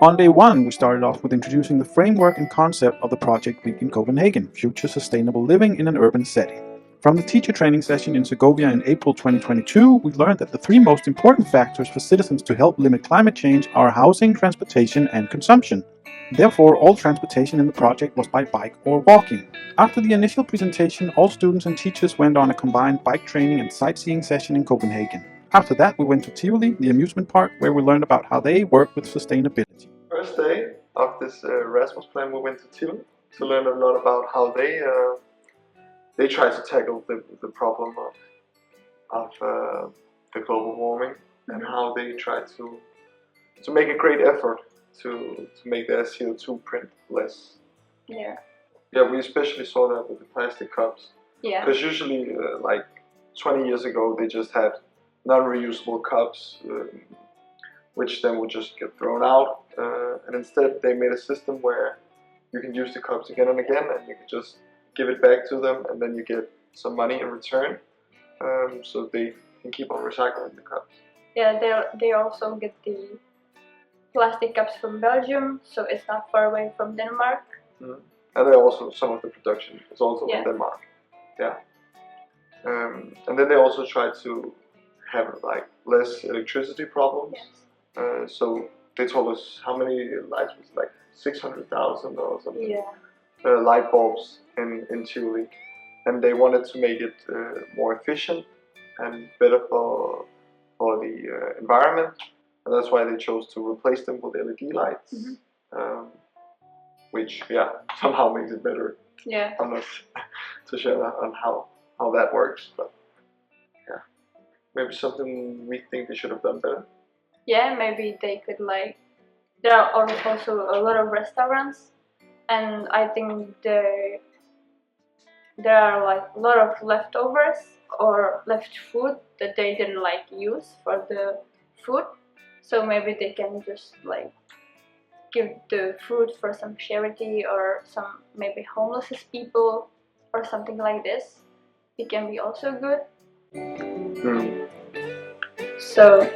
On day one, we started off with introducing the framework and concept of the project week in Copenhagen, Future Sustainable Living in an Urban Setting. From the teacher training session in Segovia in April 2022, we learned that the three most important factors for citizens to help limit climate change are housing, transportation, and consumption. Therefore, all transportation in the project was by bike or walking. After the initial presentation, all students and teachers went on a combined bike training and sightseeing session in Copenhagen. After that, we went to Tivoli, the amusement park, where we learned about how they work with sustainability. First day of this Erasmus plan, we went to Tivoli to learn a lot about how they try to tackle the problem of the global warming, and how they try to make a great effort to make their CO2 print less. Yeah. Yeah, we especially saw that with the plastic cups. Yeah. Because usually, like 20 years ago, they just had non-reusable cups, which then would just get thrown out. And instead, they made a system where you can use the cups again and again, and you can just give it back to them, and then you get some money in return. So they can keep on recycling the cups. Yeah, they also get the plastic cups from Belgium, so it's not far away from Denmark. Mm-hmm. And they also, some of the production is also in Denmark. Yeah. And then they also try to have like less electricity problems. Yes. So they told us how many lights was like 600,000 or something. Yeah. Light bulbs in Tivoli, and they wanted to make it more efficient and better for the environment, and that's why they chose to replace them with LED lights. Mm-hmm. Which somehow makes it better. Yeah. I'm not too sure on how that works, but yeah, maybe something we think they should have done better. Yeah, maybe they could there are also a lot of restaurants, and I think there are a lot of leftovers or left food that they didn't use for the food, so maybe they can just give the food for some charity or some maybe homeless people or something like this. It can be also good. So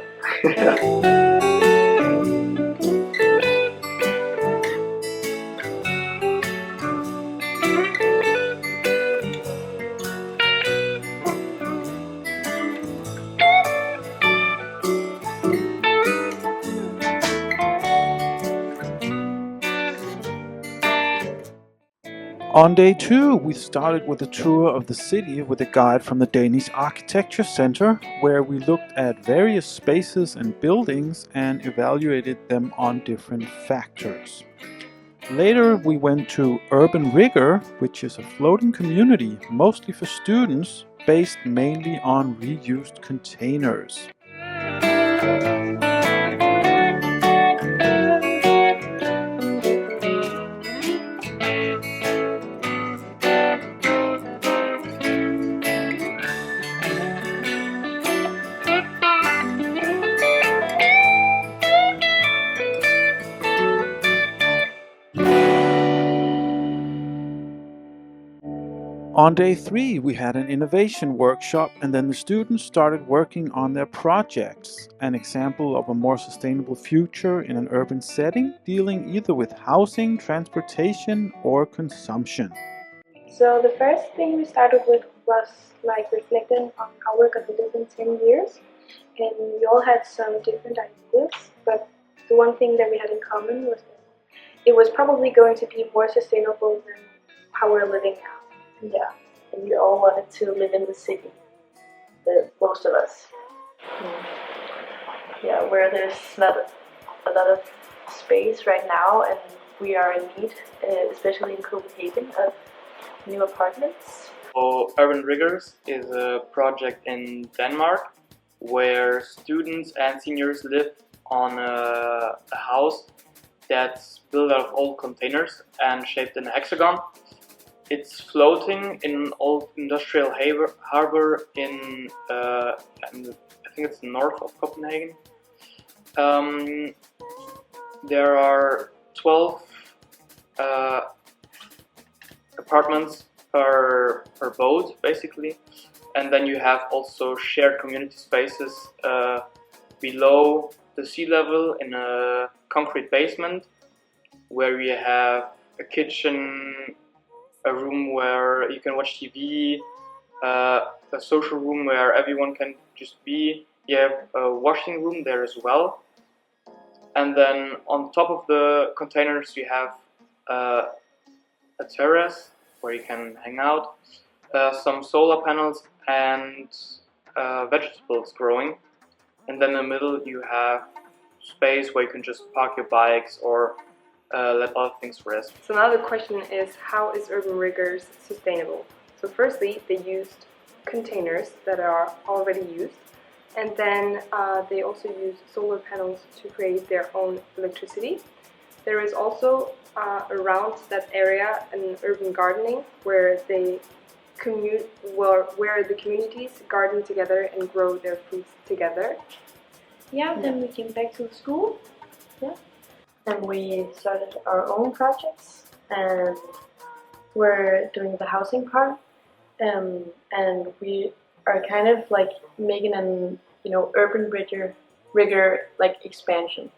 on day two, we started with a tour of the city with a guide from the Danish Architecture Center, where we looked at various spaces and buildings and evaluated them on different factors. Later, we went to Urban Rigor, which is a floating community, mostly for students, based mainly on reused containers. On day three, we had an innovation workshop, and then the students started working on their projects, an example of a more sustainable future in an urban setting, dealing either with housing, transportation, or consumption. So the first thing we started with was reflecting on how we're going to live in 10 years, and we all had some different ideas, but the one thing that we had in common was that it was probably going to be more sustainable than how we're living now. Yeah, and we all wanted to live in the city, most of us. Yeah, where there's not a lot of space right now, and we are in need, especially in Copenhagen, of new apartments. So Urban Riggers is a project in Denmark where students and seniors live on a house that's built out of old containers and shaped in a hexagon. It's floating in an old industrial harbor in, I think it's north of Copenhagen. There are 12 apartments per boat, basically, and then you have also shared community spaces below the sea level in a concrete basement where we have a kitchen, a room where you can watch TV, a social room where everyone can just be. You have a washing room there as well. And then on top of the containers we have a terrace where you can hang out, some solar panels and vegetables growing. And then in the middle you have space where you can just park your bikes or let other things rest. So now the question is, how is Urban Riggers sustainable? So firstly, they used containers that are already used, and then they also use solar panels to create their own electricity. There is also around that area an urban gardening where they where the communities garden together and grow their foods together. Yeah, then we came back to school. And we started our own projects, and we're doing the housing part, and we are kind of like making an urban rigger like expansion.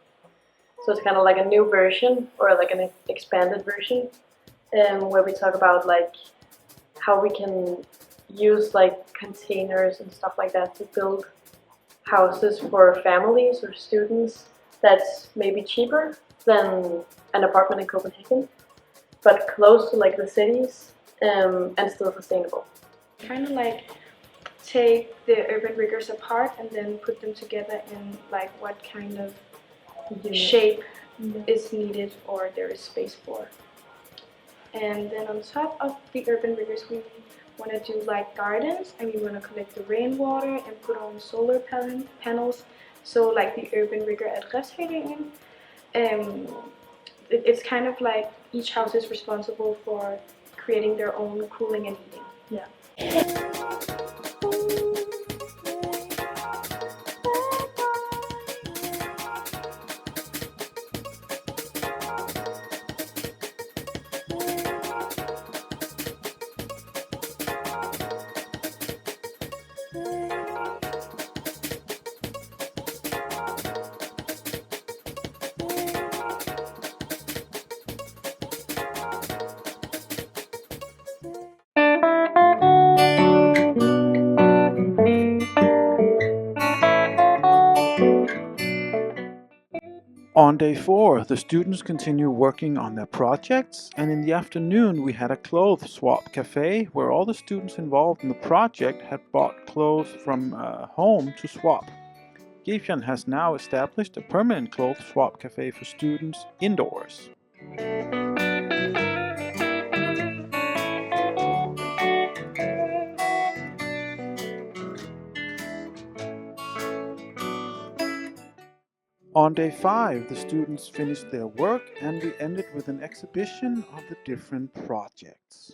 So it's kind of like a new version or like an expanded version, where we talk about like how we can use like containers and stuff like that to build houses for families or students that's maybe cheaper than an apartment in Copenhagen, but close to like the cities, and still sustainable. Kind of like take the urban riggers apart and then put them together in like what kind of shape is needed or there is space for. And then on top of the urban riggers, we want to do like gardens, and we want to collect the rainwater and put on solar panels. So like the urban rigger at Refshagen, it's kind of like each house is responsible for creating their own cooling and heating. Yeah. On day 4, the students continue working on their projects, and in the afternoon we had a clothes swap cafe where all the students involved in the project had bought clothes from home to swap. Gefion has now established a permanent clothes swap cafe for students indoors. On day 5, the students finished their work and we ended with an exhibition of the different projects.